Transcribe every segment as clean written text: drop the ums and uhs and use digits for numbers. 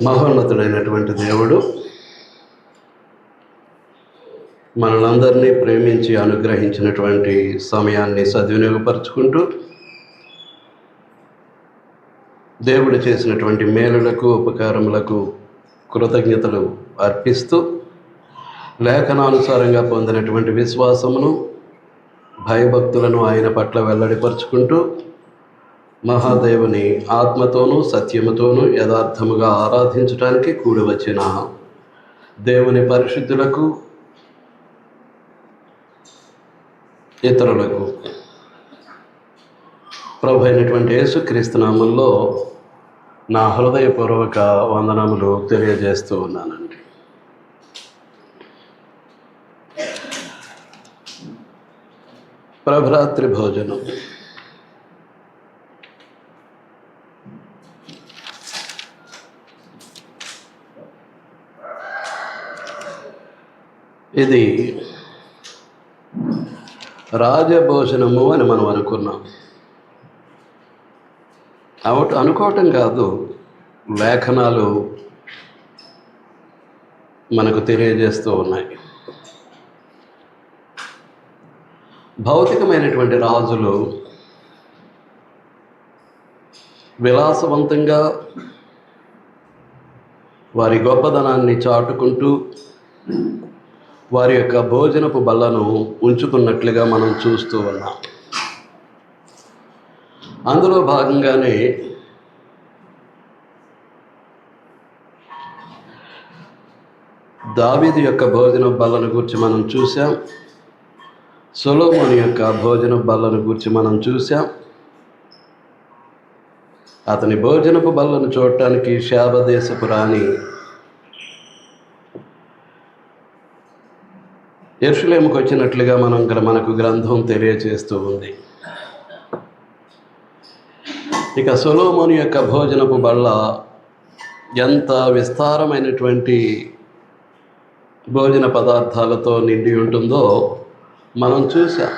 మహోన్నతుడైనటువంటి దేవుడు మనలందరినీ ప్రేమించి అనుగ్రహించినటువంటి సమయాన్ని సద్వినియోగపరుచుకుంటూ దేవుడు చేసినటువంటి మేలులకు ఉపకారములకు కృతజ్ఞతలు అర్పిస్తూ లేఖనానుసారంగా పొందినటువంటి విశ్వాసమును భయభక్తులను ఆయన పట్ల వెల్లడిపరుచుకుంటూ మహాదేవుని ఆత్మతోనూ సత్యముతోనూ యథార్థముగా ఆరాధించడానికి కూడి వచ్చిన దేవుని పరిశుద్ధులకు ఇతరులకు ప్రభు అయినటువంటి యేసుక్రీస్తు నామములో నా హృదయపూర్వక వందనములు తెలియజేస్తూ ఉన్నానండి. ప్రభరాత్రి భోజనం ఇది రాజభోజనము అని మనం అనుకున్నాం. అనుకోవటం కాదు, లేఖనాలు మనకు తెలియజేస్తూ ఉన్నాయి. భౌతికమైనటువంటి రాజులు విలాసవంతంగా వారి గొప్పదనాన్ని చాటుకుంటూ వారి యొక్క భోజనపు బల్లను ఉంచుకున్నట్లుగా మనం చూస్తూ ఉన్నాం. అందులో భాగంగానే దావీదు యొక్క భోజన బల్లను గురించి మనం చూసాం. సొలొమోను యొక్క భోజన బల్లను గురించి మనం చూసాం. అతని భోజనపు బల్లను చూడటానికి శాబదేశపు రాణి యెరూషలేముకు వచ్చినట్లుగా మనకు గ్రంథం తెలియజేస్తూ ఉంది. ఇక సొలొమోను యొక్క భోజనపు బల్ల ఎంత విస్తారమైనటువంటి భోజన పదార్థాలతో నిండి ఉంటుందో మనం చూసాం.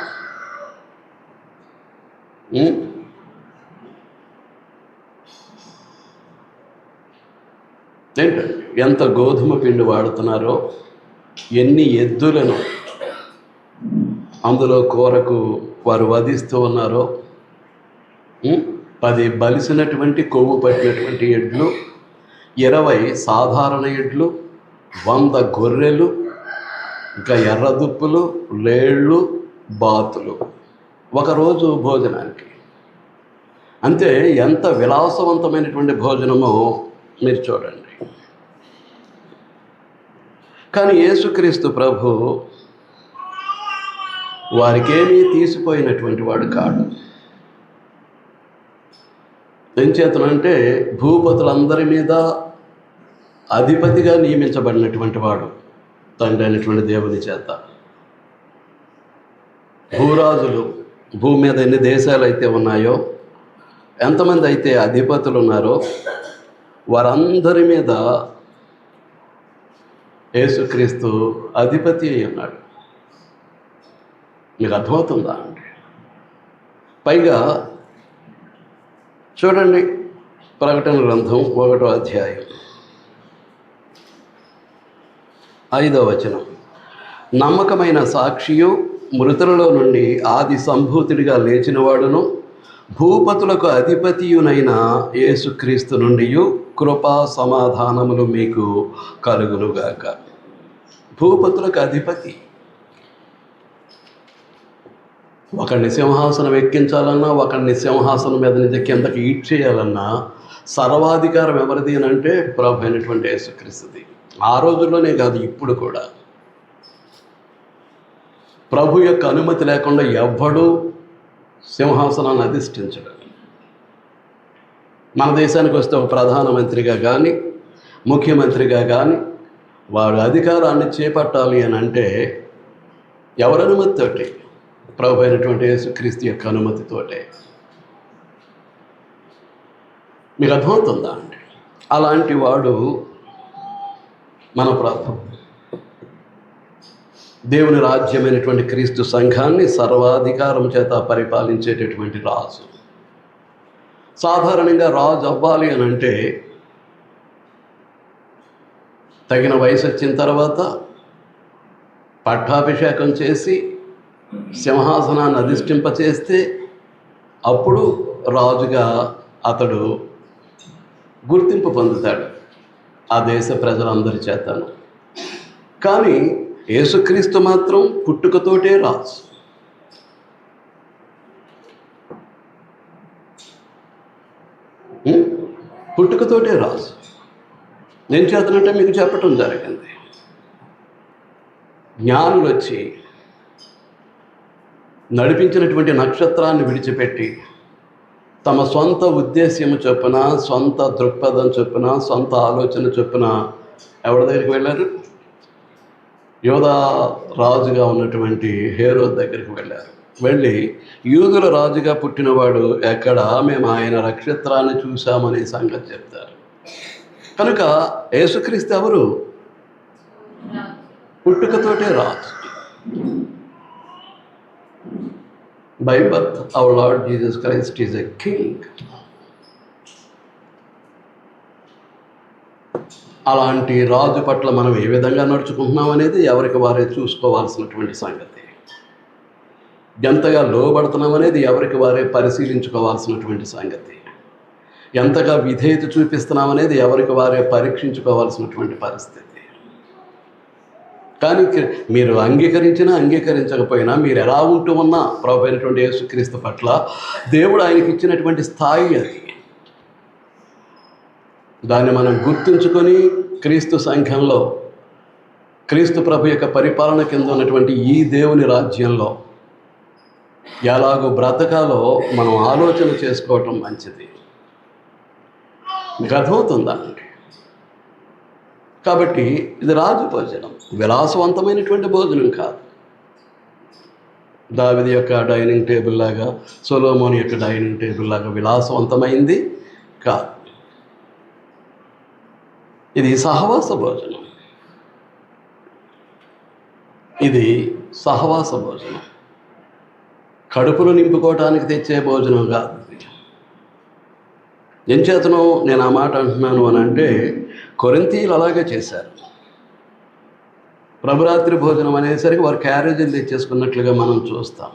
ఏంటండి, ఎంత గోధుమ పిండి వాడుతున్నారో, ఎన్ని ఎద్దులను అందులో కూరకు వారు వధిస్తూ ఉన్నారో, 10 బలిసినటువంటి కొవ్వు పట్టినటువంటి ఎడ్లు, 20 సాధారణ ఎడ్లు, 100 గొర్రెలు, ఇంకా ఎర్రదుప్పులు, లేళ్ళు, బాతులు ఒకరోజు భోజనానికి. అంతే, ఎంత విలాసవంతమైనటువంటి భోజనమో మీరు చూడండి. కానీ యేసుక్రీస్తు ప్రభు వారికేమీ తీసిపోయినటువంటి వాడు కాడు. ఏం చేతనంటే భూపతులందరి మీద అధిపతిగా నియమించబడినటువంటి వాడు తండ్రి అయినటువంటి దేవుని చేత. భూరాజులు, భూమి మీద ఎన్ని దేశాలు అయితే ఉన్నాయో, ఎంతమంది అయితే అధిపతులు ఉన్నారో వారందరి మీద యేసుక్రీస్తు అధిపతి అయి ఉన్నాడు. మీకు అర్థమవుతుందా అండి? పైగా చూడండి, ప్రకటన గ్రంథం 1వ అధ్యాయం 5వ వచనం. నమ్మకమైన సాక్షియు, మృతులలో నుండి ఆది సంభూతుడిగా లేచినవాడును, భూపతులకు అధిపతియునైన యేసుక్రీస్తు నుండి కృపా సమాధానములు మీకు కలుగునుగాక. భూపతులకు అధిపతి. ఒకరిని సింహాసనం ఎక్కించాలన్నా, ఒకరిని సింహాసనం మీద నుంచి కిందకి ఈడ్చేయాలన్నా సర్వాధికారం ఎవరిది అని అంటే ప్రభు అయినటువంటి యేసుక్రీస్తుది. ఆ రోజుల్లోనే కాదు, ఇప్పుడు కూడా ప్రభు యొక్క అనుమతి లేకుండా ఎవ్వడూ సింహాసనాన్ని అధిష్ఠించడం. మన దేశానికి వస్తే ఒక ప్రధానమంత్రిగా కానీ ముఖ్యమంత్రిగా కానీ వాడు అధికారాన్ని చేపట్టాలి అని అంటే ఎవరి అనుమతితోటి? ప్రభు అయినటువంటి యేసుక్రీస్తు యొక్క అనుమతితోటే. మీకు అర్థమవుతుందా అండి? అలాంటి వాడు మన ప్రభు. దేవుని రాజ్యమైనటువంటి క్రీస్తు సంఘాన్ని సర్వాధికారం చేత పరిపాలించేటటువంటి రాజు. సాధారణంగా రాజు అవ్వాలి అని అంటే తగిన వయసు వచ్చిన తర్వాత పట్టాభిషేకం చేసి సింహాసనాన్ని అధిష్ఠింపచేస్తే అప్పుడు రాజుగా అతడు గుర్తింపు పొందుతాడు ఆ దేశ ప్రజలందరి చేతను. కానీ యేసుక్రీస్తు మాత్రం పుట్టుకతోటే రాజు. పుట్టుకతోటే రాజు. నేను చేతనంటే మీకు చెప్పటం జరిగింది. జ్ఞానులు వచ్చి నడిపించినటువంటి నక్షత్రాన్ని విడిచిపెట్టి తమ సొంత ఉద్దేశ్యము చొప్పున, సొంత దృక్పథం చొప్పున, సొంత ఆలోచన చొప్పున ఎవరి దగ్గరికి వెళ్ళారు? యోధా రాజుగా ఉన్నటువంటి హేరోదు దగ్గరికి వెళ్ళారు. వెళ్ళి యూదుల రాజుగా పుట్టినవాడు ఎక్కడ, మేము ఆయన నక్షత్రాన్ని చూశామనే సంగతి చెప్తారు. కనుక యేసుక్రీస్తు ఎవరు? పుట్టుకతోటే రాజు. By birth, our Lord Jesus Christ is a king. అలాంటి రాజు పట్ల మనం ఏ విధంగా నడుచుకుంటున్నాం అనేది ఎవరికి వారే చూసుకోవాల్సినటువంటి సంగతి. ఎంతగా లోబడుతున్నాం అనేది ఎవరికి వారే పరిశీలించుకోవాల్సినటువంటి సంగతి. ఎంతగా విధేయత చూపిస్తున్నాం అనేది ఎవరికి వారే పరీక్షించుకోవాల్సినటువంటి పరిస్థితి. కానీ మీరు అంగీకరించినా అంగీకరించకపోయినా, మీరు ఎలా ఉంటూ ఉన్నా ప్రభు అయినటువంటి యేసుక్రీస్తు పట్ల దేవుడు ఆయనకి ఇచ్చినటువంటి స్థాయి అది. దాన్ని మనం గుర్తుంచుకొని క్రీస్తు సంఘంలో, క్రీస్తు ప్రభు యొక్క పరిపాలన కింద ఉన్నటువంటి ఈ దేవుని రాజ్యంలో ఎలాగో బ్రతకాలో మనం ఆలోచన చేసుకోవటం మంచిది. మీకు అర్థమవుతుందండి? కాబట్టి ఇది రాజు భోజనం, విలాసవంతమైనటువంటి భోజనం కాదు. దావీదు యొక్క డైనింగ్ టేబుల్ లాగా, సొలొమోను యొక్క డైనింగ్ టేబుల్ లాగా విలాసవంతమైంది కాదు. ఇది సహవాస భోజనం. ఇది సహవాస భోజనం, కడుపును నింపుకోవటానికి తెచ్చే భోజనం కాదు. ఎంచేతనో నేను ఆ మాట అంటున్నాను అని అంటే, కొరింథీయులు అలాగే చేశారు. ప్రభురాత్రి భోజనం అనేసరికి వారు క్యారేజీలు తెచ్చేసుకున్నట్లుగా మనం చూస్తాం.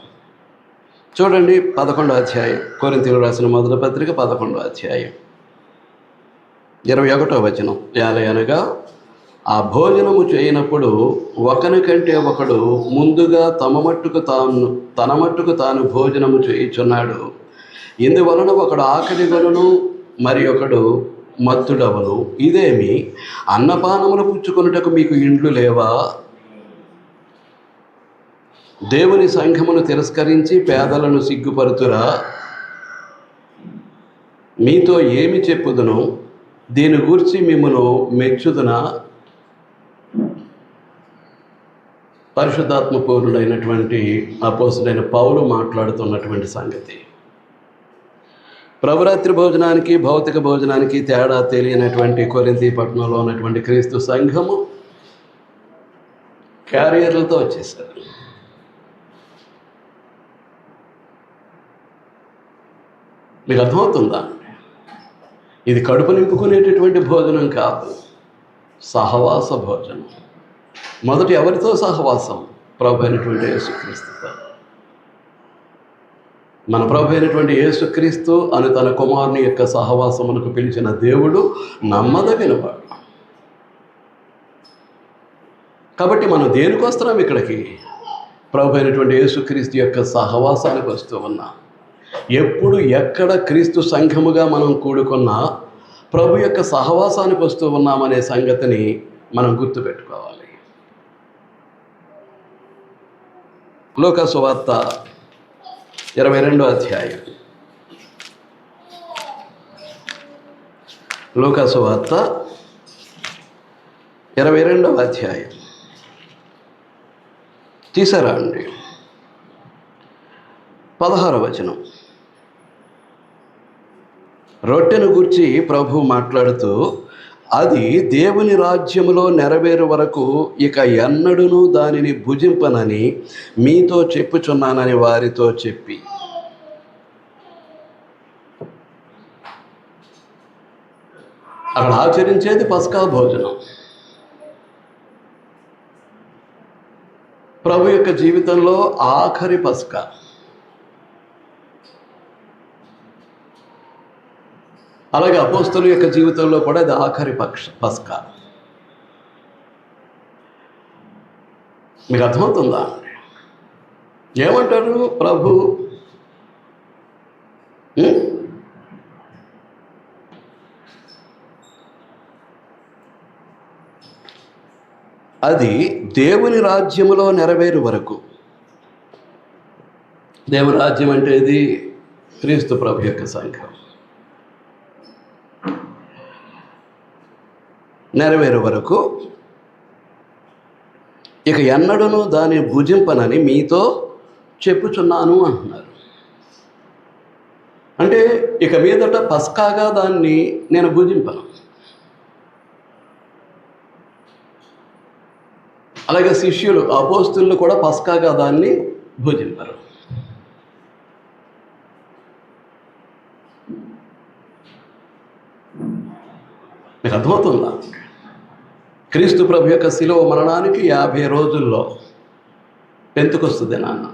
చూడండి 11వ అధ్యాయం, కొరింథీయులు రాసిన మొదటి పత్రిక 11వ అధ్యాయం 21వ వచనం. అనగా ఆ భోజనము చేయనప్పుడు ఒకని కంటే ఒకడు ముందుగా తన మట్టుకు తాను భోజనము చేయుచున్నాడు. ఇందువలన ఒకడు ఆకలిగొనును, మరి ఒకడు మత్తుడవను. ఇదేమి, అన్నపానములు పుచ్చుకొనుటకు మీకు ఇండ్లు లేవా? దేవుని సంఘమును తిరస్కరించి పేదలను సిగ్గుపరుతురా? మీతో ఏమి చెప్పుదును? దీని గూర్చి మిమ్మును మెచ్చుదునా? పరిశుద్ధాత్మ పూర్ణుడైనటువంటి అపోస్తులైన పౌలు మాట్లాడుతున్నటువంటి సంగతి. ప్రభురాత్రి భోజనానికి భౌతిక భోజనానికి తేడా తెలియనటువంటి కొరింథీ పట్టణంలో ఉన్నటువంటి క్రీస్తు సంఘము క్యారియర్లతో వచ్చేసారు. మీకు అర్థమవుతుందా? ఇది కడుపు నింపుకునేటటువంటి భోజనం కాదు, సహవాస భోజనం. మొదటి ఎవరితో సహవాసం? ప్రభు అయినటువంటి యేసుక్రీస్తుతో. మన ప్రభు అయినటువంటి యేసుక్రీస్తు అని తన కుమారుని యొక్క సహవాసమునకు పిలిచిన దేవుడు నమ్మదగినవాడు. కాబట్టి మనం దేనికి వస్తున్నాం ఇక్కడికి? ప్రభు అయినటువంటి యేసుక్రీస్తు యొక్క సహవాసానికి వస్తూ ఉన్నాం. ఎప్పుడు ఎక్కడ క్రీస్తు సంఘముగా మనం కూడుకున్నా ప్రభు యొక్క సహవాసానికి వస్తూ ఉన్నామనే సంగతిని మనం గుర్తుపెట్టుకోవాలి. లూకా సువార్త 22వ అధ్యాయం. లూకా సువార్త 22వ అధ్యాయం తీసారా అండి? 16వ వచనం. రొట్టెను గురించి ప్రభు మాట్లాడుతూ, అది దేవుని రాజ్యములో నెరవేరు వరకు ఇక ఎన్నడూనూ దానిని భుజింపనని మీతో చెప్పుచున్నానని వారితో చెప్పి, అక్కడ ఆచరించేది పస్కా భోజనం. యొక్క జీవితంలో ఆఖరి పస్కా. అలాగే అపోస్తలుల యొక్క జీవితంలో కూడా ఇది ఆఖరి పస్కా. మీకు అర్థమవుతుందా? ఏమంటారు ప్రభు? అది దేవుని రాజ్యములో నెరవేరు వరకు. దేవుని రాజ్యం అంటే ఇది క్రీస్తు ప్రభు యొక్క సంఘం. నెరవేరు వరకు ఇక ఎన్నడూను దాన్ని భుజింపనని మీతో చెప్పుచున్నాను అంటున్నారు. అంటే ఇక మీదట పస్కాగా దాన్ని నేను భుజింపను. అలాగే శిష్యులు అపోస్తులు కూడా పస్కాగా దాన్ని భుజింపరు. మీకు అర్థమవుతుందా? క్రీస్తు ప్రభు యొక్క శిలువ మరణానికి 50 రోజుల్లో పెంతెకొస్తు దినాన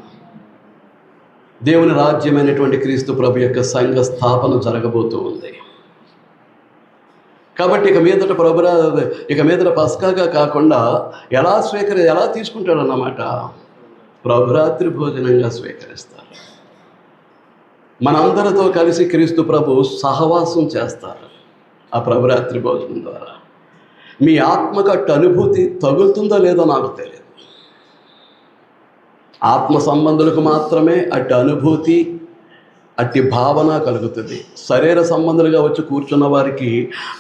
దేవుని రాజ్యమైనటువంటి క్రీస్తు ప్రభు యొక్క సంఘ స్థాపన జరగబోతూ ఉంది. కాబట్టి ఇక మీదట పస్కాగా కాకుండా ఎలా తీసుకుంటాడన్నమాట? ప్రభురాత్రి భోజనంగా స్వీకరిస్తారు. మనందరితో కలిసి క్రీస్తు ప్రభు సహవాసం చేస్తారు ఆ ప్రభురాత్రి భోజనం ద్వారా. మీ ఆత్మకు అట్టు అనుభూతి తగులుతుందో లేదో నాకు తెలియదు. ఆత్మ సంబంధులకు మాత్రమే అట్టి అనుభూతి, అట్టి భావన కలుగుతుంది. శరీర సంబంధులుగా వచ్చి కూర్చున్న వారికి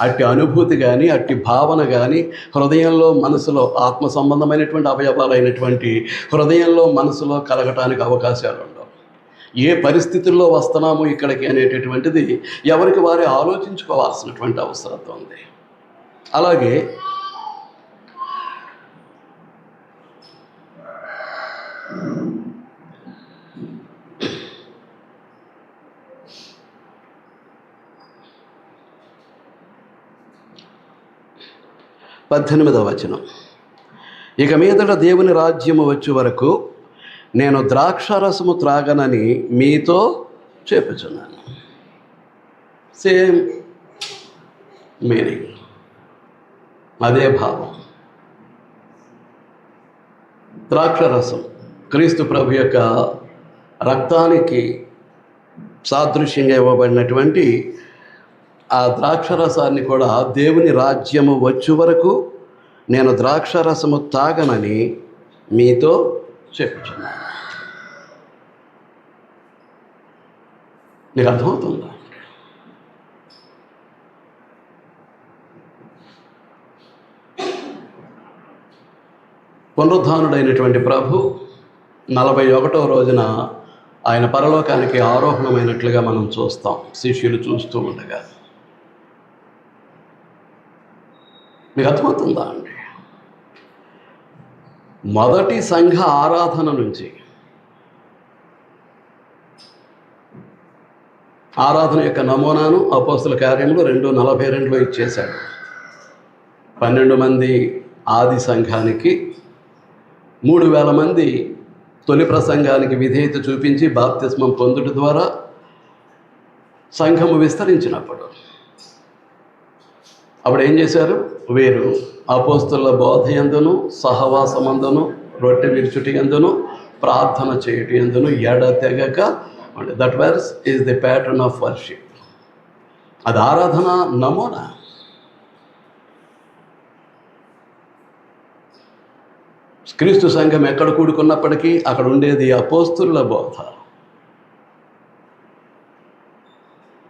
అట్టి అనుభూతి కానీ, అట్టి భావన కానీ హృదయంలో, మనసులో, ఆత్మ సంబంధమైనటువంటి అవయవాలైనటువంటి హృదయంలో, మనసులో కలగటానికి అవకాశాలు ఉండవు. ఏ పరిస్థితుల్లో వస్తున్నాము ఇక్కడికి అనేటటువంటిది ఎవరికి వారే ఆలోచించుకోవాల్సినటువంటి అవసరం ఉంది. అలాగే పద్దెనిమిదవ వచనం, ఇక మీదట దేవుని రాజ్యము వచ్చే వరకు నేను ద్రాక్షారసము త్రాగనని మీతో చెప్పుచున్నాను. సేమ్ మీనింగ్, అదే భావం. ద్రాక్షరసం క్రీస్తు ప్రభు యొక్క రక్తానికి సాదృశ్యంగా ఇవ్వబడినటువంటి ఆ ద్రాక్షరసాన్ని కూడా దేవుని రాజ్యము వచ్చే వరకు నేను ద్రాక్షరసము తాగనని మీతో చెప్పుచున్నాను. మీకు అర్థమవుతుందా? పునరుద్ధానుడైనటువంటి ప్రభు 41వ రోజున ఆయన పరలోకానికి ఆరోహణమైనట్లుగా మనం చూస్తాం, శిష్యులు చూస్తూ ఉండగా. మీకు అర్థమవుతుందా అండి? మొదటి సంఘ ఆరాధన నుంచి ఆరాధన యొక్క నమూనాను అపోస్తల కార్యములు 2:42లో ఇచ్చేశాడు. 12 మంది ఆది సంఘానికి, 3000 మంది తొలి ప్రసంగానికి విధేయత చూపించి బాప్తిస్మం పొందుట ద్వారా సంఘము విస్తరించినప్పుడు అప్పుడు ఏం చేశారు? వీరు అపోస్తలుల బోధ యందును, సహవాసమందును, రొట్టె విరుచుటి యందును, ప్రార్థన చేయుటి యందును ఎడతెగక ఉండే. That verse is the pattern of worship. అది ఆరాధన నమూనా. క్రీస్తు సంఘం ఎక్కడ కూడుకున్నప్పటికీ అక్కడ ఉండేది అపోస్తలుల బోధ.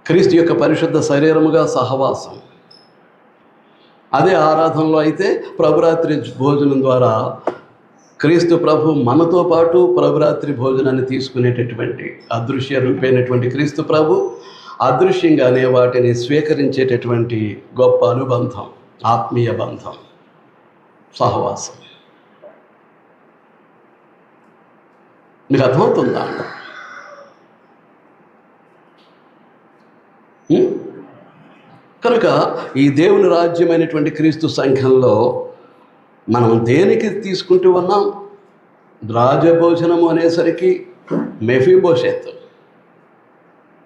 క్రీస్తు యొక్క పరిశుద్ధ శరీరముగా సహవాసం. అదే ఆరాధనలో అయితే ప్రభురాత్రి భోజనం ద్వారా క్రీస్తు ప్రభు మనతో పాటు ప్రభురాత్రి భోజనాన్ని తీసుకునేటటువంటి అదృశ్య రూపైనటువంటి క్రీస్తు ప్రభు అదృశ్యంగానే వాటిని స్వీకరించేటటువంటి గొప్ప అనుబంధం, ఆత్మీయ బంధం, సహవాసం. మీకు అర్థమవుతుందా? కనుక ఈ దేవుని రాజ్యమైనటువంటి క్రీస్తు సంఘంలో మనం దేనికి తీసుకుంటూ ఉన్నాం? రాజభోజనము అనేసరికి మెఫీబోషెత్,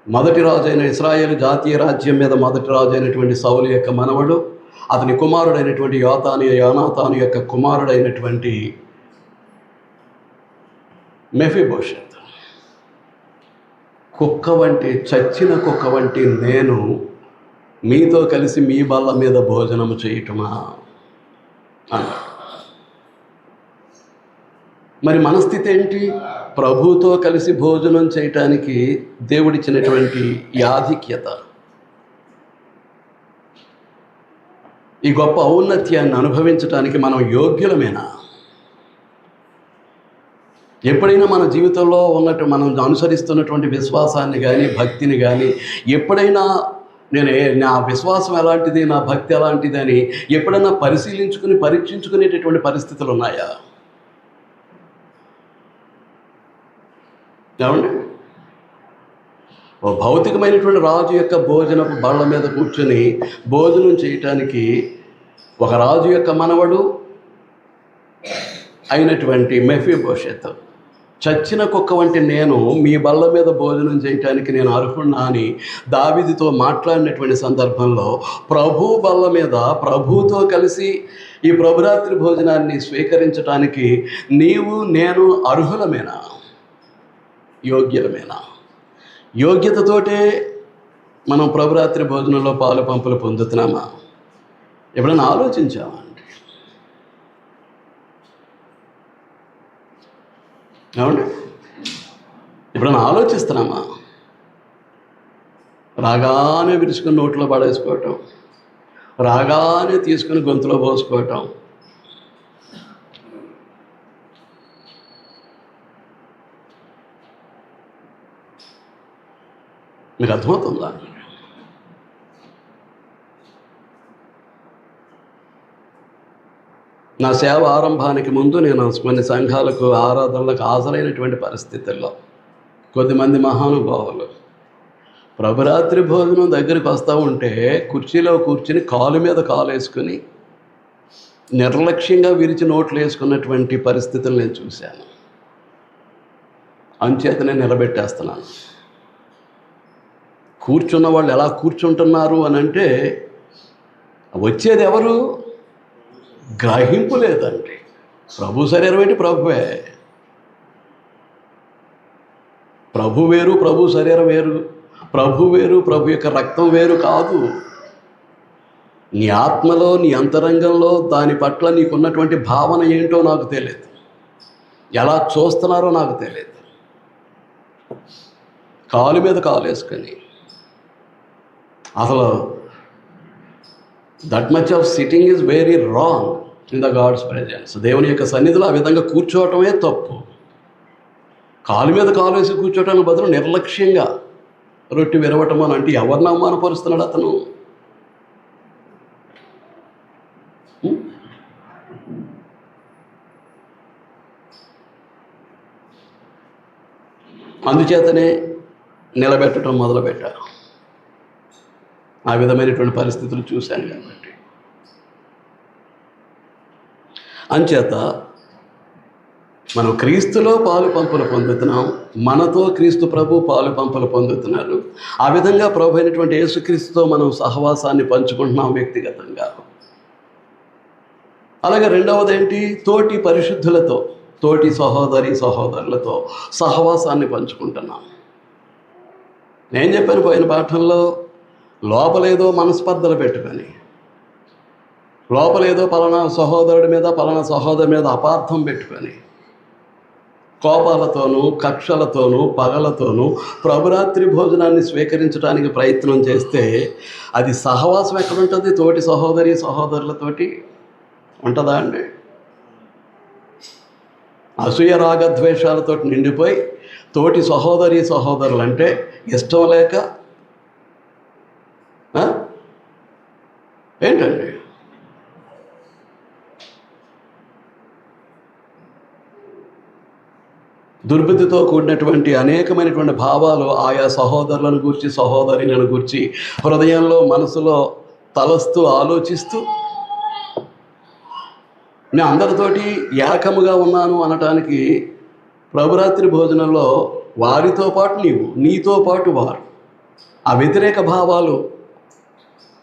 మొదటి రాజు అయిన ఇశ్రాయేలు జాతీయ రాజ్యం మీద మొదటి రాజు అయినటువంటి సౌలు యొక్క మనవడు, అతని కుమారుడైనటువంటి యోనాతాను యొక్క కుమారుడైనటువంటి మెఫీబోషెత్. కుక్క వంటి, చచ్చిన కుక్క వంటి నేను మీతో కలిసి మీ బల్ల మీద భోజనము చేయటమా అన్నాడు. మరి మన స్థితి ఏంటి? ప్రభుతో కలిసి భోజనం చేయటానికి దేవుడిచ్చినటువంటి ఈ ఆధిక్యత, ఈ గొప్ప ఔన్నత్యాన్ని అనుభవించటానికి మనం యోగ్యులమేనా? ఎప్పుడైనా మన జీవితంలో ఉన్నట్టు మనం అనుసరిస్తున్నటువంటి విశ్వాసాన్ని కానీ భక్తిని కానీ ఎప్పుడైనా నా విశ్వాసం ఎలాంటిది, నా భక్తి ఎలాంటిది అని ఎప్పుడైనా పరీక్షించుకునేటటువంటి పరిస్థితులు ఉన్నాయా? ఏమండి? ఓ భౌతికమైనటువంటి రాజు యొక్క భోజనపు బళ్ళ మీద కూర్చొని భోజనం చేయటానికి ఒక రాజు యొక్క మనవడు అయినటువంటి మెఫీబోషెత్, చచ్చిన కుక్క వంటి నేను మీ బల్ల మీద భోజనం చేయటానికి నేను అర్హున్నా అని దావీదుతో మాట్లాడినటువంటి సందర్భంలో ప్రభు బల్ల మీద ప్రభుతో కలిసి ఈ ప్రభురాత్రి భోజనాన్ని స్వీకరించడానికి నీవు నేను అర్హులమేనా, యోగ్యులమేనా? యోగ్యతతోటే మనం ప్రభురాత్రి భోజనంలో పాలు పంపులు పొందుతున్నామా? ఎప్పుడైనా ఆలోచించామా అండి? ఏమండి? ఎప్పుడైనా ఆలోచిస్తున్నామా? రాగానే విరుచుకుని నోట్లో పడేసుకోవటం, రాగానే తీసుకుని గొంతులో పోసుకోవటం, మీకు అర్థమవుతుందా? నా సేవ ఆరంభానికి ముందు నేను కొన్ని సంఘాలకు ఆరాధనలకు హాజరైనటువంటి పరిస్థితుల్లో కొద్దిమంది మహానుభావులు ప్రభురాత్రి భోజనం దగ్గరికి వస్తూ ఉంటే కుర్చీలో కూర్చుని కాలు మీద కాలు వేసుకుని నిర్లక్ష్యంగా విరిచి నోట్లు వేసుకున్నటువంటి పరిస్థితులు నేను చూశాను. అంచేతనే నిలబెట్టేస్తున్నాను. కూర్చున్న వాళ్ళు ఎలా కూర్చుంటున్నారు అని అంటే వచ్చేది ఎవరు? గ్రహింపు లేదండి. ప్రభు శరీరం ఏంటి? ప్రభువే. ప్రభు వేరు, ప్రభు శరీరం వేరు. ప్రభు వేరు, ప్రభు యొక్క రక్తం వేరు కాదు. నీ ఆత్మలో, నీ అంతరంగంలో దాని పట్ల నీకున్నటువంటి భావన ఏంటో నాకు తెలియదు, ఎలా చూస్తున్నారో నాకు తెలియదు. కాలు మీద కాలు వేసుకొని అసలు that much of sitting is very wrong in the God's presence. దేవుని యొక్క సన్నిధిలో ఆ విధంగా కూర్చోవటమే తప్పు. కాలు మీద కాలు వేసి కూర్చోవటానికి బదులు నిర్లక్ష్యంగా రొట్టె విరవటం అని అంటే ఎవరిని అవమానపరుస్తున్నాడు అతను? అందుచేతనే నిలబెట్టడం మొదలుపెట్టారు. ఆ విధమైనటువంటి పరిస్థితులు చూశాను కాబట్టి. అంచేత మనం క్రీస్తులో పాలు పంపులు పొందుతున్నాం, మనతో క్రీస్తు ప్రభు పాలు పంపులు పొందుతున్నారు. ఆ విధంగా ప్రభు అయినటువంటి యేసుక్రీస్తుతో మనం సహవాసాన్ని పంచుకుంటున్నాం వ్యక్తిగతంగా. అలాగే రెండవది ఏంటి? తోటి పరిశుద్ధులతో, తోటి సహోదరులతో సహవాసాన్ని పంచుకుంటున్నాం. నేను చెప్పాను పోయిన పాఠంలో, లోపలేదో మనస్పర్ధలు పెట్టుకొని, లోపలేదో పలానా సహోదరుడి మీద పలానా సహోదరు మీద అపార్థం పెట్టుకొని, కోపాలతోనూ కక్షలతోనూ పగలతోనూ ప్రభురాత్రి భోజనాన్ని స్వీకరించడానికి ప్రయత్నం చేస్తే అది సహవాసం ఎక్కడుంటుంది? తోటి సహోదరులతోటి ఉంటుందా అండి? అసూయ రాగద్వేషాలతో నిండిపోయి తోటి సహోదరులు అంటే ఇష్టం లేక ఏంటండి? దుర్బుద్ధితో కూడినటువంటి అనేకమైనటువంటి భావాలు ఆయా సహోదరులను గూర్చి సహోదరులను గూర్చి హృదయంలో మనసులో తలస్తూ ఆలోచిస్తూ నేను అందరితోటి ఏకముగా ఉన్నాను అనటానికి ప్రభురాత్రి భోజనంలో వారితో పాటు నీతో పాటు వారు, ఆ వ్యతిరేక భావాలు,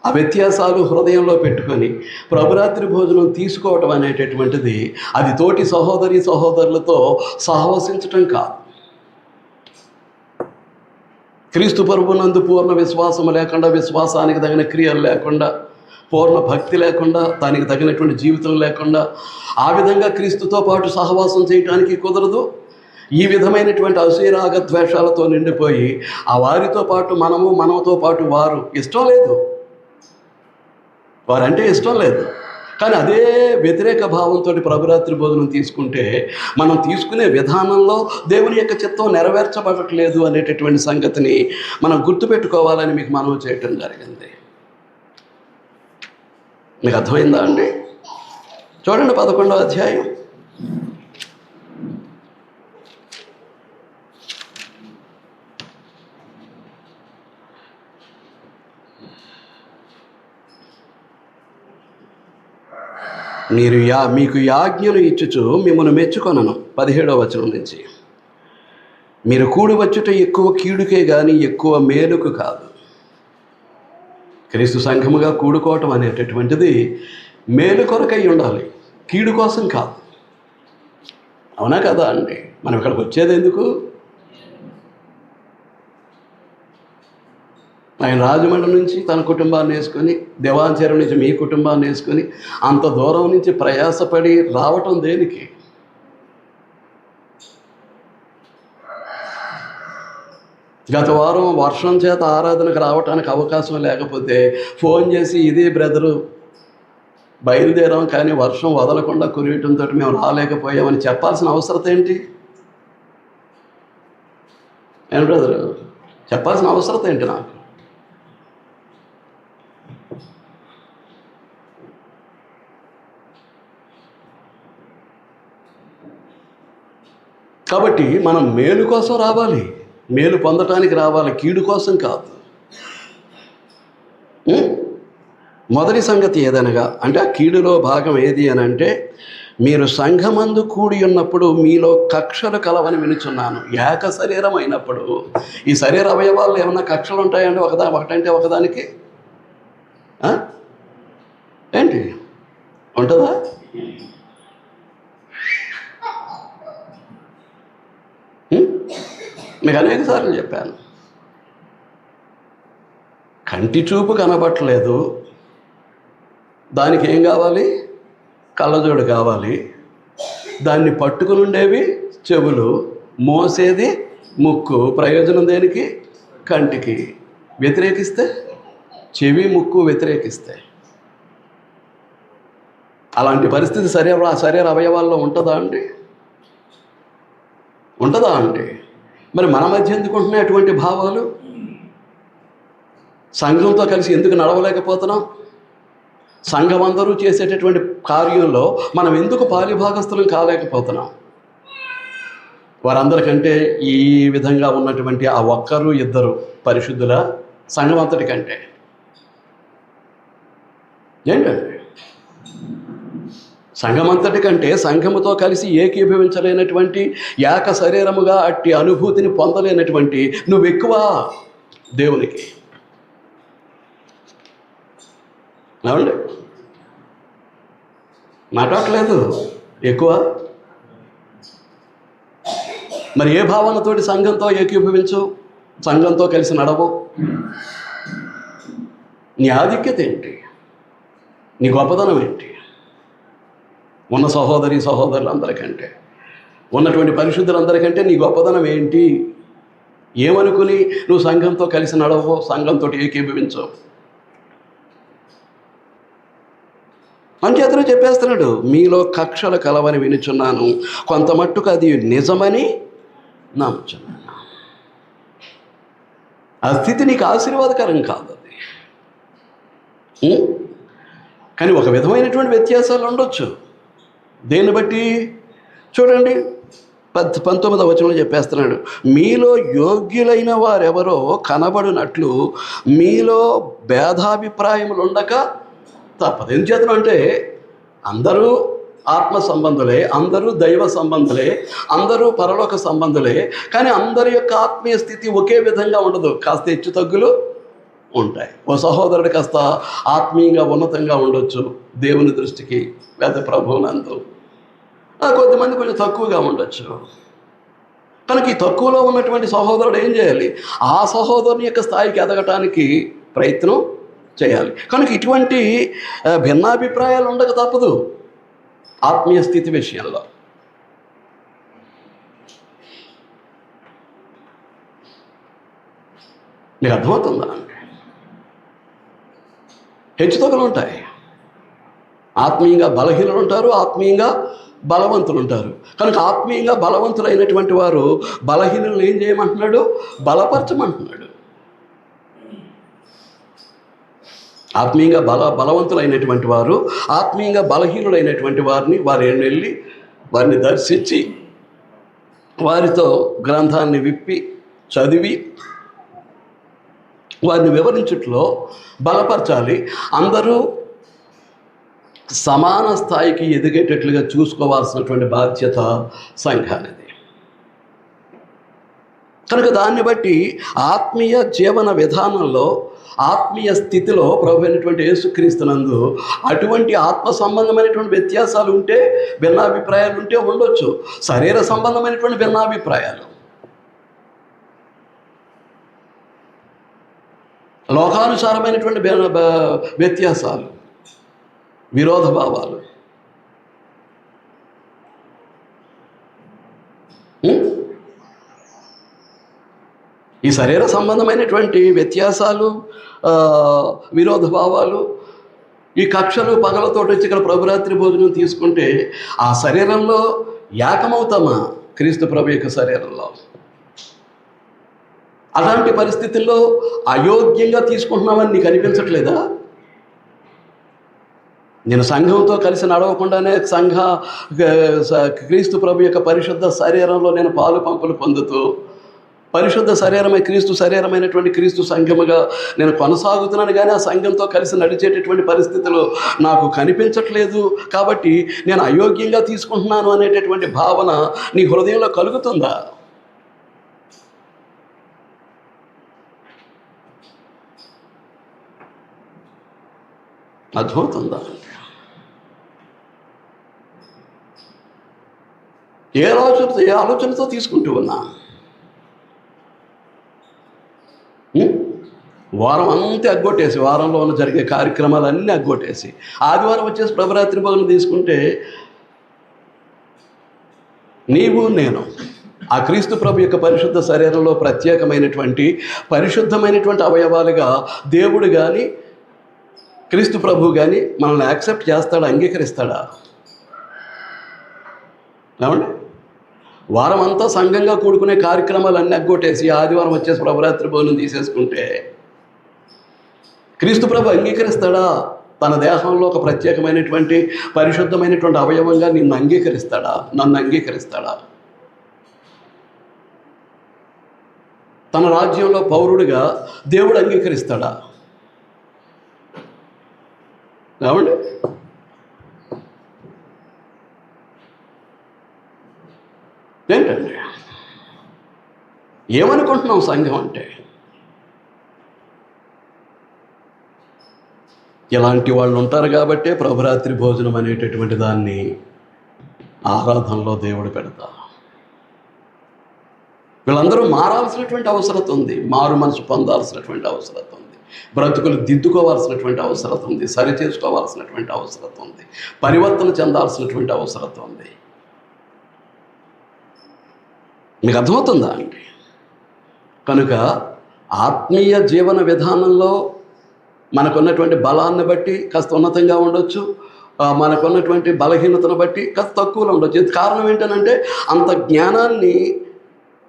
ఆ వ్యత్యాసాలు హృదయంలో పెట్టుకొని ప్రభురాత్రి భోజనం తీసుకోవటం అనేటటువంటిది అది తోటి సహోదరులతో సహవసించటం కాదు. క్రీస్తు ప్రభునందు పూర్ణ విశ్వాసం లేకుండా, విశ్వాసానికి తగిన క్రియలు లేకుండా, పూర్ణ భక్తి లేకుండా, దానికి తగినటువంటి జీవితం లేకుండా ఆ విధంగా క్రీస్తుతో పాటు సహవాసం చేయటానికి కుదరదు. ఈ విధమైనటువంటి అసూయరాగ ద్వేషాలతో నిండిపోయి ఆ వారితో పాటు మనముతో పాటు వారు ఇష్టం లేదు, వారంటే ఇష్టం లేదు. కానీ అదే వ్యతిరేక భావంతో ప్రభురాత్రి భోజనం తీసుకుంటే మనం తీసుకునే విధానంలో దేవుని యొక్క చిత్తం నెరవేర్చబడట్లేదు అనేటటువంటి సంగతిని మనం గుర్తుపెట్టుకోవాలని మీకు మనవి చేయటం జరిగింది. మీకు అర్థమైందా అండి? చూడండి 11వ అధ్యాయం. మీకు యాజ్ఞలు ఇచ్చుచు మిమ్మల్ని మెచ్చుకొనను. 17వ వచనం నుంచి, మీరు కూడి వచ్చుట ఎక్కువ కీడుకే కానీ ఎక్కువ మేలుకు కాదు. క్రీస్తు సంఘముగా కూడుకోవటం అనేటటువంటిది మేలు కొరకై ఉండాలి, కీడు కోసం కాదు. అవునా కదా అండి? మనం ఇక్కడికి వచ్చేది ఎందుకు? ఆయన రాజమండ్రి నుంచి తన కుటుంబాన్ని వేసుకొని, దేవాంచెరు నుంచి మీ కుటుంబాన్ని వేసుకొని అంత దూరం నుంచి ప్రయాసపడి రావటం దేనికి? గత వారం వర్షం చేత ఆరాధనకు రావటానికి అవకాశం లేకపోతే ఫోన్ చేసి, ఇదే బ్రదరు బయలుదేరాం కానీ వర్షం వదలకుండా కురియటంతో మేము రాలేకపోయామని చెప్పాల్సిన అవసరం ఏంటి? ఏం బ్రదరు, చెప్పాల్సిన అవసరం ఏంటి నాకు? కాబట్టి మనం మేలు కోసం రావాలి, మేలు పొందటానికి రావాలి, కీడు కోసం కాదు. మొదటి సంగతి ఏదనగా, అంటే ఆ కీడులో భాగం ఏది అని అంటే, మీరు సంఘమందు కూడి ఉన్నప్పుడు మీలో కక్షలు కలవని వినుచున్నాను. ఏక శరీరం అయినప్పుడు ఈ శరీర అవయవాల్లో ఏమన్నా కక్షలు ఉంటాయండి? ఒకటంటే ఒకదానికి ఏంటి ఉంటుందా? మీకు అనేక సార్లు చెప్పాను, కంటి చూపు కనబట్టలేదు, దానికి ఏం కావాలి? కళ్ళజోడు కావాలి. దాన్ని పట్టుకుని ఉండేవి చెవులు, మోసేది ముక్కు. ప్రయోజనం దేనికి? కంటికి. వ్యతిరేకిస్తే చెవి ముక్కు వ్యతిరేకిస్తే అలాంటి పరిస్థితి శరీర అవయవాల్లో ఉంటుందా అండి? ఉంటుందా అండి? మరి మన మధ్య ఎందుకు ఉంటున్నాయి అటువంటి భావాలు? సంఘంతో కలిసి ఎందుకు నడవలేకపోతున్నాం? సంఘం అందరూ చేసేటటువంటి కార్యంలో మనం ఎందుకు పాలిభాగస్తులం కాలేకపోతున్నాం? వారందరికంటే ఈ విధంగా ఉన్నటువంటి ఆ ఒక్కరు ఇద్దరు పరిశుద్ధుల సంఘం అంతటి కంటే ఏంటండి? సంఘమంతటి కంటే సంఘముతో కలిసి ఏకీభవించలేనటువంటి, ఏక శరీరముగా అట్టి అనుభూతిని పొందలేనటువంటి నువ్వెక్కువ దేవునికి. ఏమండి? మాట్లాడలేదు ఎక్కువ. మరి ఏ భావనతోటి సంఘంతో ఏకీభవించు, సంఘంతో కలిసి నడవు? నీ ఆధిక్యత ఏంటి? నీ గొప్పదనం ఏంటి? ఉన్న సహోదరులందరికంటే, ఉన్నటువంటి పరిశుద్ధులందరికంటే నీ గొప్పదనం ఏంటి? ఏమనుకుని నువ్వు సంఘంతో కలిసి నడవో, సంఘంతో ఏకీభవించవు? అంచేతనే చెప్పేస్తున్నాడు, మీలో కక్షలు కలవని వినుచున్నాను, కొంత మట్టుకు అది నిజమని నమ్ముచున్నాను. ఆ స్థితి నీకు ఆశీర్వాదకరం కాదు అది. కానీ ఒక విధమైనటువంటి వ్యత్యాసాలు ఉండొచ్చు. దేన్ని బట్టి? చూడండి 19వ వచనంలో చెప్పేస్తున్నాడు, మీలో యోగ్యులైన వారెవరో కనబడినట్లు మీలో భేదాభిప్రాయములు ఉండక తప్పదు. ఎందుచేతను అంటే అందరూ ఆత్మ సంబంధులే, అందరూ దైవ సంబంధులే, అందరూ పరలోక సంబంధులే. కానీ అందరి యొక్క ఆత్మీయ స్థితి ఒకే విధంగా ఉండదు. కాస్త హెచ్చు తగ్గులు ఉంటాయి. ఓ సహోదరుడు కాస్త ఆత్మీయంగా ఉన్నతంగా ఉండొచ్చు దేవుని దృష్టికి, లేదా ప్రభువునందు. కొద్దిమంది కొంచెం తక్కువగా ఉండొచ్చు. కనుక ఈ తక్కువలో ఉన్నటువంటి సహోదరుడు ఏం చేయాలి? ఆ సహోదరుని యొక్క స్థాయికి ఎదగటానికి ప్రయత్నం చేయాలి. కనుక ఇటువంటి భిన్నాభిప్రాయాలు ఉండక తప్పదు ఆత్మీయ స్థితి విషయంలో. మీకు అర్థమవుతుందా? హెచ్చుతగ్గులు ఉంటాయి. ఆత్మీయంగా బలహీనులు ఉంటారు, ఆత్మీయంగా బలవంతులు ఉంటారు. కనుక ఆత్మీయంగా బలవంతులైనటువంటి వారు బలహీనులను ఏం చేయమంటున్నాడు? బలపరచమంటున్నాడు. ఆత్మీయంగా బలవంతులైనటువంటి వారు ఆత్మీయంగా బలహీనులైనటువంటి వారిని వెళ్ళి వారిని దర్శించి వారితో గ్రంథాన్ని విప్పి చదివి వారిని వివరించుట్లో బలపరచాలి. అందరూ సమాన స్థాయికి ఎదిగేటట్లుగా చూసుకోవాల్సినటువంటి బాధ్యత సంఘానిది. కనుక దాన్ని బట్టి ఆత్మీయ జీవన విధానంలో, ఆత్మీయ స్థితిలో ప్రభు అయినటువంటి యేసుక్రీస్తునందు అటువంటి ఆత్మ సంబంధమైనటువంటి వ్యత్యాసాలు ఉంటే, భిన్నాభిప్రాయాలు ఉంటే ఉండొచ్చు. శరీర సంబంధమైనటువంటి భిన్నాభిప్రాయాలు, లోకానుసారమైనటువంటి వ్యత్యాసాలు, విరోధ భావాలు, ఈ శరీర సంబంధమైనటువంటి వ్యత్యాసాలు, విరోధ భావాలు, ఈ కక్షలు పగలతోటి వచ్చి ఇక్కడ ప్రభురాత్రి భోజనం తీసుకుంటే ఆ శరీరంలో ఏకమవుతామా? క్రీస్తు ప్రభు యొక్క శరీరంలో. అలాంటి పరిస్థితుల్లో అయోగ్యంగా తీసుకుంటున్నామని నీకు అనిపించట్లేదా? నేను సంఘంతో కలిసి నడవకుండానే క్రీస్తు ప్రభు యొక్క పరిశుద్ధ శరీరంలో నేను పాలు పంపులు పొందుతూ, పరిశుద్ధ శరీరమై క్రీస్తు శరీరమైనటువంటి క్రీస్తు సంఘముగా నేను కొనసాగుతున్నాను. కానీ ఆ సంఘంతో కలిసి నడిచేటటువంటి పరిస్థితులు నాకు కనిపించట్లేదు. కాబట్టి నేను అయోగ్యంగా తీసుకుంటున్నాను అనేటటువంటి భావన నీ హృదయంలో కలుగుతుందా? అర్థమవుతుందా? ఏ ఆలోచనతో తీసుకుంటూ ఉన్నా? వారం అంతా అగ్గొట్టేసి, వారంలో జరిగే కార్యక్రమాలన్నీ అగ్గొట్టేసి ఆదివారం వచ్చేసి ప్రభురాత్రి భోజనం తీసుకుంటే నీవు నేను ఆ క్రీస్తు ప్రభు యొక్క పరిశుద్ధ శరీరంలో ప్రత్యేకమైనటువంటి పరిశుద్ధమైనటువంటి అవయవాలుగా దేవుడు కానీ క్రీస్తు ప్రభు కానీ మనల్ని యాక్సెప్ట్ చేస్తాడా, అంగీకరిస్తాడా? ఏమండి? వారం అంతా సంఘంగా కూడుకునే కార్యక్రమాలన్నీ అగ్గొట్టేసి ఆదివారం వచ్చేసి ప్రభురాత్రి భోజనం తీసేసుకుంటే క్రీస్తు ప్రభు అంగీకరిస్తాడా? తన దేహంలో ఒక ప్రత్యేకమైనటువంటి పరిశుద్ధమైనటువంటి అవయవంగా నిన్ను అంగీకరిస్తాడా, నన్ను అంగీకరిస్తాడా? తన రాజ్యంలో పౌరుడిగా దేవుడు అంగీకరిస్తాడా? ఏమండి? ఏంటండి ఏమనుకుంటున్నాం సంఘం అంటే? ఇలాంటి వాళ్ళు ఉంటారు కాబట్టే ప్రభురాత్రి భోజనం అనేటటువంటి దాన్ని ఆరాధనలో దేవుడు పెడతా. వీళ్ళందరూ మారాల్సినటువంటి అవసరం ఉంది, మారు మనసు పొందాల్సినటువంటి అవసరం ఉంది, బ్రతుకులు దిద్దుకోవాల్సినటువంటి అవసరం ఉంది, సరి చేసుకోవాల్సినటువంటి అవసరం ఉంది, పరివర్తన చెందాల్సినటువంటి అవసరం ఉంది. మీకు అర్థమవుతుందా అండి? కనుక ఆత్మీయ జీవన విధానంలో మనకున్నటువంటి బలాన్ని బట్టి కాస్త ఉన్నతంగా ఉండొచ్చు, మనకున్నటువంటి బలహీనతను బట్టి కాస్త తక్కువలో ఉండొచ్చు. కారణం ఏంటనంటే అంత జ్ఞానాన్ని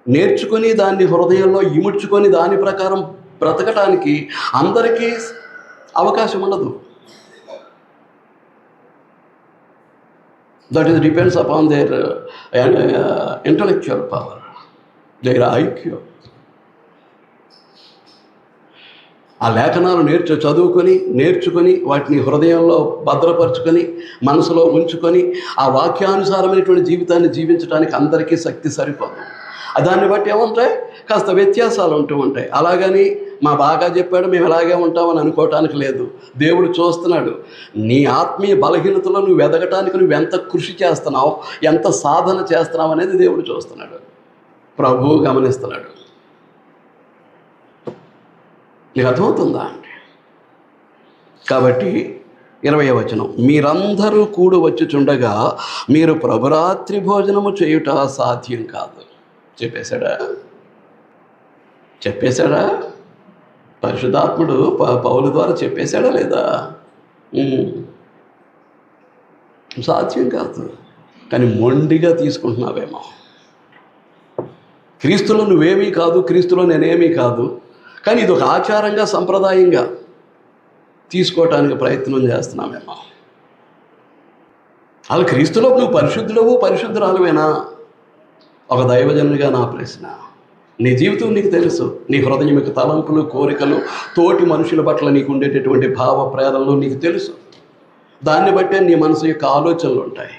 నేర్చుకొని దాన్ని హృదయంలో ఇముడ్చుకొని దాని ప్రకారం బ్రతకటానికి అందరికీ అవకాశం ఉండదు. That is depends upon their intellectual power, their IQ. ఆ లేఖనాలు నేర్చుకొని వాటిని హృదయంలో భద్రపరుచుకొని మనసులో ఉంచుకొని ఆ వాక్యానుసారమైనటువంటి జీవితాన్ని జీవించడానికి అందరికీ శక్తి సరిపోదు. దాన్ని బట్టి ఏముంటాయి, కాస్త వ్యత్యాసాలు ఉంటూ ఉంటాయి. అలాగని మా బాగా చెప్పాడు మేము ఇలాగే ఉంటామని అనుకోవటానికి లేదు. దేవుడు చూస్తున్నాడు నీ ఆత్మీయ బలహీనతలో నువ్వు ఎదగటానికి నువ్వు ఎంత కృషి చేస్తున్నావు, ఎంత సాధన చేస్తున్నావు అనేది దేవుడు చూస్తున్నాడు, ప్రభువు గమనిస్తున్నాడు. నీకు అర్థమవుతుందా అండి? కాబట్టి 20వ వచనం, మీరందరూ కూడి వచ్చుచుండగా మీరు ప్రభురాత్రి భోజనము చేయుట సాధ్యం కాదు. చెప్పేశాడా? పరిశుద్ధాత్ముడు పౌలు ద్వారా చెప్పేశాడా లేదా? సాధ్యం కాదు. కానీ మొండిగా తీసుకుంటున్నావేమో. క్రీస్తులో నువ్వేమీ కాదు, క్రీస్తులో నేనేమీ కాదు, కానీ ఇది ఒక ఆచారంగా సంప్రదాయంగా తీసుకోవటానికి ప్రయత్నం చేస్తున్నామేమో. అలా క్రీస్తులో నువ్వు పరిశుద్ధురాలువేనా? ఒక దైవజనుడిగా నా ప్రశ్న. నీ జీవితం నీకు తెలుసు, నీ హృదయం యొక్క తలంపులు, కోరికలు, తోటి మనుషుల పట్ల నీకు ఉండేటటువంటి భావ ప్రేరణలు నీకు తెలుసు. దాన్ని బట్టే నీ మనసు యొక్క ఆలోచనలు ఉంటాయి,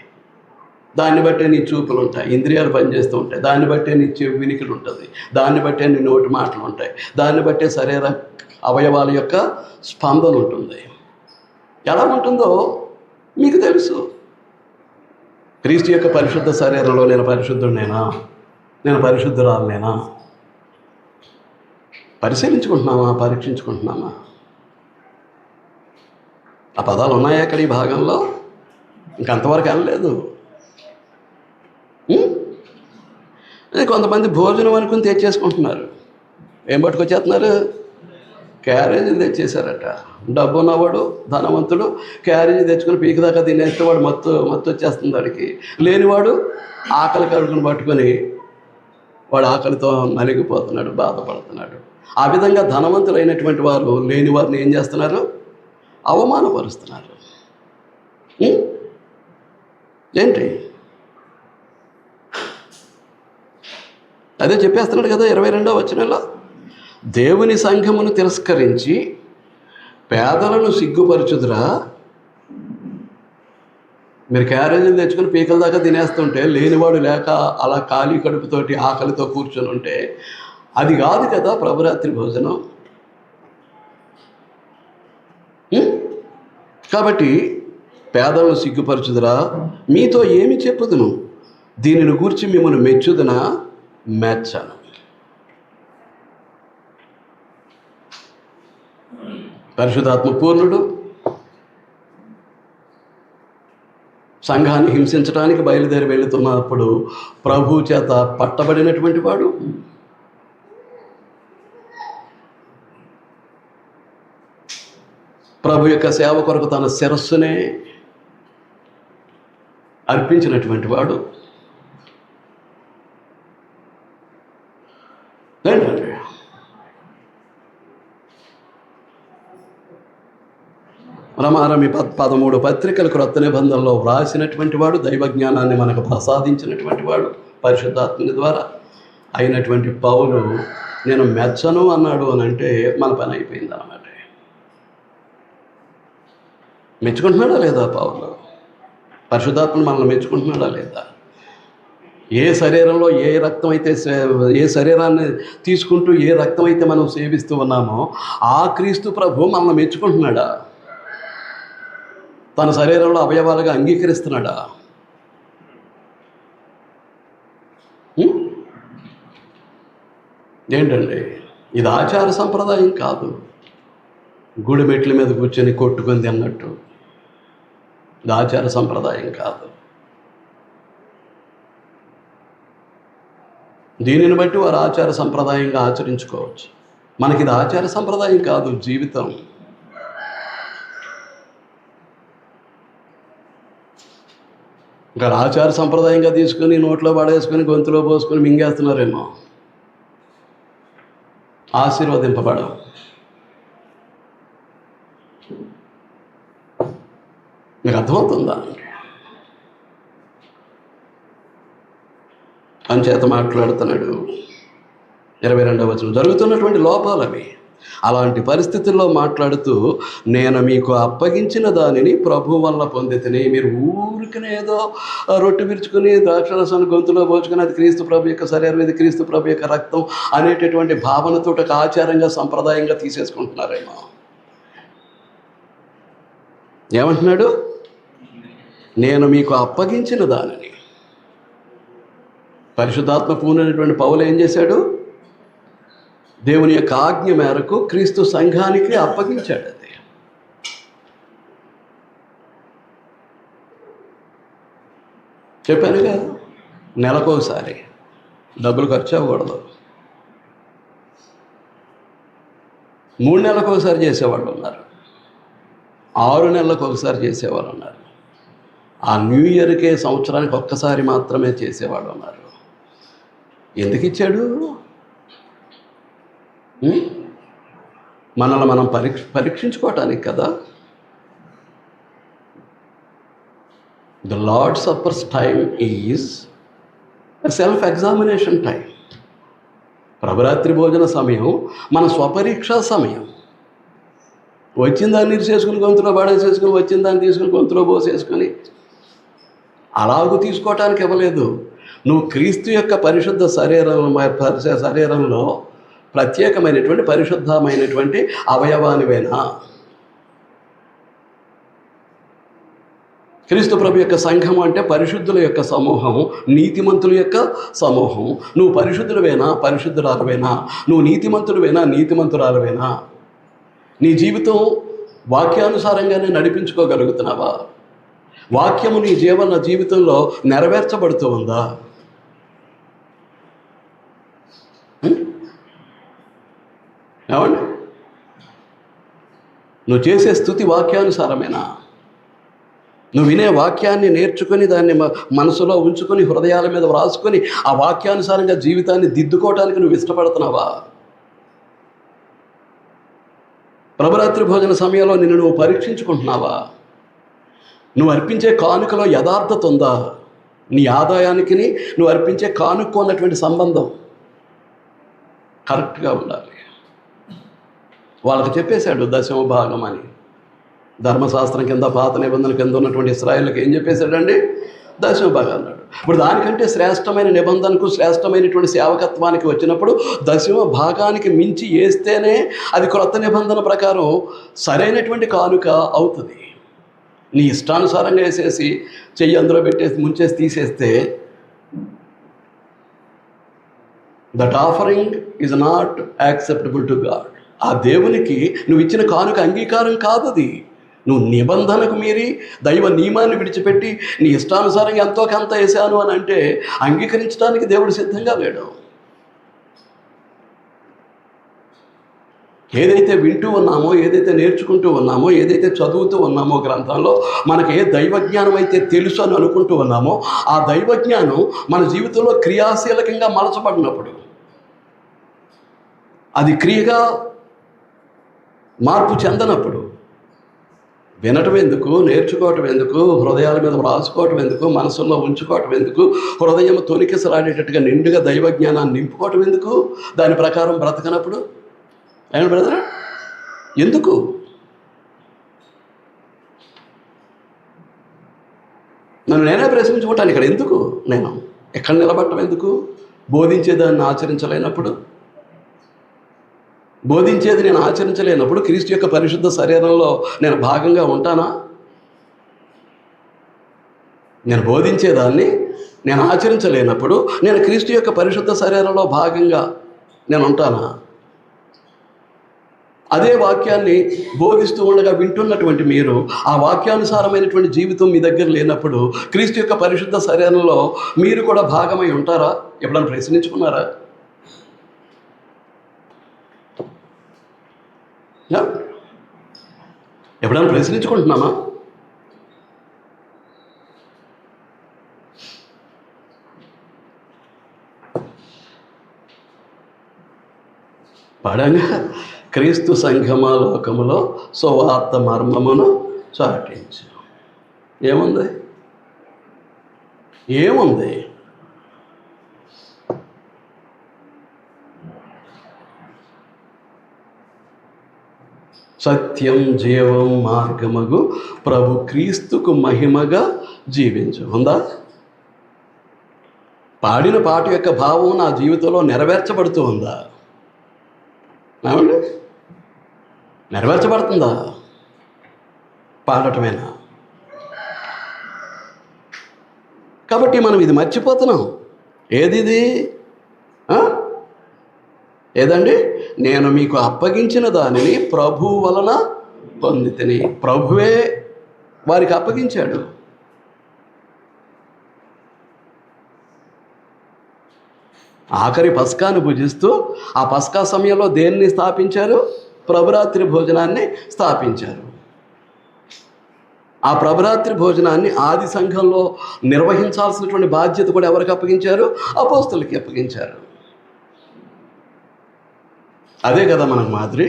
దాన్ని బట్టే నీ చూపులు ఉంటాయి, ఇంద్రియాలు పనిచేస్తూ ఉంటాయి, దాన్ని బట్టే నీ చెవి వినికిడి ఉంటుంది, దాన్ని బట్టే నీ నోటి మాటలు ఉంటాయి, దాన్ని బట్టే శరీర అవయవాల యొక్క స్పందన ఉంటుంది. ఎలా ఉంటుందో మీకు తెలుసు. క్రీస్తు యొక్క పరిశుద్ధ శరీరంలో నేను పరిశుద్ధుడినేనా, నేను పరిశుద్ధురాలనేనా? పరిశీలించుకుంటున్నామా, పరీక్షించుకుంటున్నామా? ఆ పదాలు ఉన్నాయా అక్కడ ఈ భాగంలో? ఇంకంతవరకు వెళ్ళలేదు. కొంతమంది భోజనం అనుకుని తెచ్చేసుకుంటున్నారు. ఏం పట్టుకొచ్చేస్తున్నారు? క్యారేజీలు తెచ్చేశారట. డబ్బు ఉన్నవాడు ధనవంతుడు క్యారేజీ తెచ్చుకొని పీకి దాకా తినేస్తే వాడు మత్తు వచ్చేస్తుంది వాడికి. లేనివాడు ఆకలి కడుపును పట్టుకొని వాడు ఆకలితో నలిగిపోతున్నాడు, బాధపడుతున్నాడు. ఆ విధంగా ధనవంతులైనటువంటి వారు లేని వారిని ఏం చేస్తున్నారు? అవమానపరుస్తున్నారు. ఏంటి అదే చెప్పేస్తున్నాడు కదా 22వ వచనంలో, దేవుని సంఘమును తిరస్కరించి పేదలను సిగ్గుపరచుదురా. మీరు క్యారేజీలు తెచ్చుకొని పీకల దాకా తినేస్తుంటే లేనివాడు లేక అలా ఖాళీ కడుపుతోటి ఆకలితో కూర్చొని ఉంటే అది కాదు కదా ప్రభురాత్రి భోజనం. కాబట్టి పేదలను సిగ్గుపరచుదురా, మీతో ఏమి చెప్పుదును, దీనిని గూర్చి మిమ్మల్ని మెచ్చుదునా, మెచ్చను. పరిశుద్ధాత్మ పూర్ణుడు సంఘాన్ని హింసించడానికి బయలుదేరి వెళుతున్నప్పుడు ప్రభు చేత పట్టబడినటువంటి వాడు ప్రభు యొక్క సేవ కొరకు తన శిరస్సునే అర్పించినటువంటి వాడు ఏంటండి? రమారమి 13 పత్రికలు క్రొత్త నిబంధనలో వ్రాసినటువంటి వాడు, దైవజ్ఞానాన్ని మనకు ప్రసాదించినటువంటి వాడు పరిశుద్ధాత్మని ద్వారా అయినటువంటి పౌలు నేను మెచ్చను అన్నాడు అని అంటే మన పని అయిపోయింది అన్నమాట. మెచ్చుకుంటున్నాడా లేదా పౌలు? పరిశుద్ధాత్మను మనల్ని మెచ్చుకుంటున్నాడా లేదా? ఏ శరీరంలో ఏ రక్తం అయితే, ఏ శరీరాన్ని తీసుకుంటూ ఏ రక్తం అయితే మనం సేవిస్తూ ఉన్నామో ఆ క్రీస్తు ప్రభు మనల్ని మెచ్చుకుంటున్నాడా? తన శరీరంలో అవయవాలుగా అంగీకరిస్తున్నాడా? ఏంటండి ఇది? ఆచార సంప్రదాయం కాదు. గుడి మెట్ల మీద కూర్చొని కొట్టుకుంది అన్నట్టు ఇది ఆచార సంప్రదాయం కాదు. దీనిని బట్టి వారు ఆచార సంప్రదాయంగా ఆచరించుకోవచ్చు. మనకి ఇది ఆచార సంప్రదాయం కాదు, జీవితం. ఇంకా ఆచార సంప్రదాయంగా తీసుకొని నోట్లో పడేసుకొని గొంతులో పోసుకొని మింగేస్తున్నారేమో. ఆశీర్వదింపబడం. మీకు అర్థమవుతుందా? అంచేత మాట్లాడుతున్నాడు 22వ వచనం. జరుగుతున్నటువంటి లోపాలు అవి. అలాంటి పరిస్థితుల్లో మాట్లాడుతూ, నేను మీకు అప్పగించిన దానిని ప్రభు వల్ల పొందితిని. మీరు ఊరికనే ఏదో రొట్టె విరుచుకుని ద్రాక్షరసాన్ని గొంతులో పోచుకుని అది క్రీస్తు ప్రభు యొక్క శరీరం, ఇది క్రీస్తు ప్రభు యొక్క రక్తం అనేటటువంటి భావనతో ఒక ఆచారంగా సంప్రదాయంగా తీసేసుకుంటున్నారేమో. ఏమంటున్నాడు? నేను మీకు అప్పగించిన దానిని. పరిశుద్ధాత్మ పూర్ణమైనటువంటి పౌలు ఏం చేశాడు? దేవుని యొక్క ఆజ్ఞ మేరకు క్రీస్తు సంఘానికి అప్పగించాడు. అది చెప్పాను కదా, నెలకోసారి డబ్బులు ఖర్చు అవ్వకూడదు. 3 నెలలకు ఒకసారి చేసేవాళ్ళు ఉన్నారు, 6 నెలలకు ఒకసారి చేసేవాళ్ళు ఉన్నారు, ఆ న్యూ ఇయర్కే సంవత్సరానికి ఒక్కసారి మాత్రమే చేసేవాళ్ళు ఉన్నారు. ఎందుకు ఇచ్చాడు? మనల్ని మనం పరీక్షించుకోవటానికి కదా. The lord supper's time is self examination time. ప్రభరాత్రి భోజన సమయం మన స్వపరీక్షా సమయం. వచ్చిన దాన్ని చేసుకుని గొంతులో పడేసేసుకుని, వచ్చిన దాన్ని తీసుకుని గొంతులో పోసేసుకొని అలాగూ తీసుకోవటానికి ఇవ్వలేదు. నువ్వు క్రీస్తు యొక్క పరిశుద్ధ శరీరంలో ప్రత్యేకమైనటువంటి పరిశుద్ధమైనటువంటి అవయవానివేనా? క్రీస్తు ప్రభు యొక్క సంఘం అంటే పరిశుద్ధుల యొక్క సమూహం, నీతిమంతుల యొక్క సమూహం. నువ్వు పరిశుద్ధులవేనా? పరిశుద్ధురాలవేనా? నువ్వు నీతిమంతుడివేనా? నీతిమంతురాలవేనా? నీ జీవితం వాక్యానుసారంగానే నడిపించుకోగలుగుతున్నావా? వాక్యము నీ జీవితంలో నెరవేర్చబడుతూ ఉందా? ఏమండి? నువ్వు చేసే స్థుతి వాక్యానుసారమేనా? నువ్వు వినే వాక్యాన్ని నేర్చుకొని దాన్ని మనసులో ఉంచుకొని హృదయాల మీద వ్రాసుకొని ఆ వాక్యానుసారంగా జీవితాన్ని దిద్దుకోవటానికి నువ్వు ఇష్టపడుతున్నావా? ప్రభరాత్రి భోజన సమయంలో నిన్ను నువ్వు పరీక్షించుకుంటున్నావా? నువ్వు అర్పించే కానుకలో యథార్థత ఉందా? నీ ఆదాయానికి నువ్వు అర్పించే కానుక ఉన్నటువంటి సంబంధం కరెక్ట్గా ఉండాలి. వాళ్ళకి చెప్పేశాడు 10వ భాగం అని. ధర్మశాస్త్రం కింద, పాత నిబంధన కింద ఉన్నటువంటి ఇశ్రాయేలుకి ఏం చెప్పేశాడండి? 10వ భాగం అన్నాడు. ఇప్పుడు దానికంటే శ్రేష్టమైన నిబంధనకు, శ్రేష్టమైనటువంటి సేవకత్వానికి వచ్చినప్పుడు 10వ భాగానికి మించి వేస్తేనే అది క్రొత్త నిబంధన ప్రకారం సరైనటువంటి కానుక అవుతుంది. నీ ఇష్టానుసారంగా వేసేసి చెయ్యి అందులో పెట్టేసి ముంచేసి తీసేస్తే that offering is not acceptable to God. ఆ దేవునికి నువ్వు ఇచ్చిన కానుక అంగీకారం కాదు. అది నువ్వు నిబంధనకు మీరి దైవ నియమాన్ని విడిచిపెట్టి నీ ఇష్టానుసారంగా ఎంతో కొంత వేసాను అని అంటే అంగీకరించడానికి దేవుడు సిద్ధంగా లేడు. ఏదైతే వింటూ ఉన్నామో, ఏదైతే నేర్చుకుంటూ ఉన్నామో, ఏదైతే చదువుతూ ఉన్నామో గ్రంథంలో, మనకి ఏ దైవజ్ఞానం అయితే తెలుసు అని అనుకుంటూ ఉన్నామో ఆ దైవజ్ఞానం మన జీవితంలో క్రియాశీలకంగా మలచబడినప్పుడు, అది క్రియగా మార్పు చెందనప్పుడు వినటం ఎందుకు, నేర్చుకోవటం ఎందుకు, హృదయాల మీద రాసుకోవటం ఎందుకు, మనసుల్లో ఉంచుకోవటం ఎందుకు, హృదయం తొలికిసలాడేటట్టుగా నిండుగా దైవజ్ఞానాన్ని నింపుకోవటం ఎందుకు, దాని ప్రకారం బ్రతకనప్పుడు ఏమండి బ్రదర్? ఎందుకు? నన్ను నేనే ప్రశ్నించుకుంటాను. ఇక్కడ ఎందుకు నేను ఎక్కడ నిలబడటం ఎందుకు? బోధించేదాన్ని ఆచరించలేనప్పుడు, బోధించేది నేను ఆచరించలేనప్పుడు క్రీస్తు యొక్క పరిశుద్ధ శరీరంలో నేను భాగంగా ఉంటానా? నేను బోధించేదాన్ని నేను ఆచరించలేనప్పుడు నేను క్రీస్తు యొక్క పరిశుద్ధ శరీరంలో భాగంగా నేను ఉంటానా? అదే వాక్యాన్ని బోధిస్తూ ఉండగా వింటున్నటువంటి మీరు ఆ వాక్యానుసారమైనటువంటి జీవితం మీ దగ్గర లేనప్పుడు క్రీస్తు యొక్క పరిశుద్ధ శరీరంలో మీరు కూడా భాగమై ఉంటారా? ఎప్పుడైనా ప్రశ్నించుకున్నారా? ఎప్పుడైనా ప్రశ్నించుకుంటున్నామా? పడంగా క్రీస్తు సంఘమా లోకములో సువార్త మర్మమును చాటించు. ఏముంది? ఏముంది? సత్యం జీవం మార్గమగు ప్రభు క్రీస్తుకు మహిమగా జీవించు. ఉందా? పాడిన పాట యొక్క భావం నా జీవితంలో నెరవేర్చబడుతూ ఉందా? ఏమండి, నెరవేర్చబడుతుందా? పాడటమేనా? కాబట్టి మనం ఇది మర్చిపోతున్నాం. ఏది ఏదండి? నేను మీకు అప్పగించిన దానిని ప్రభు వలన పొందితిని. ప్రభువే వారికి అప్పగించాడు. ఆఖరి పస్కాను భుజిస్తూ ఆ పస్కా సమయంలో దేన్ని స్థాపించారు? ప్రభురాత్రి భోజనాన్ని స్థాపించారు. ఆ ప్రభురాత్రి భోజనాన్ని ఆది సంఘంలో నిర్వహించాల్సినటువంటి బాధ్యత కూడా ఎవరికి అప్పగించారు? అపోస్తలులకి అప్పగించారు. అదే కదా మనకు మాదిరి.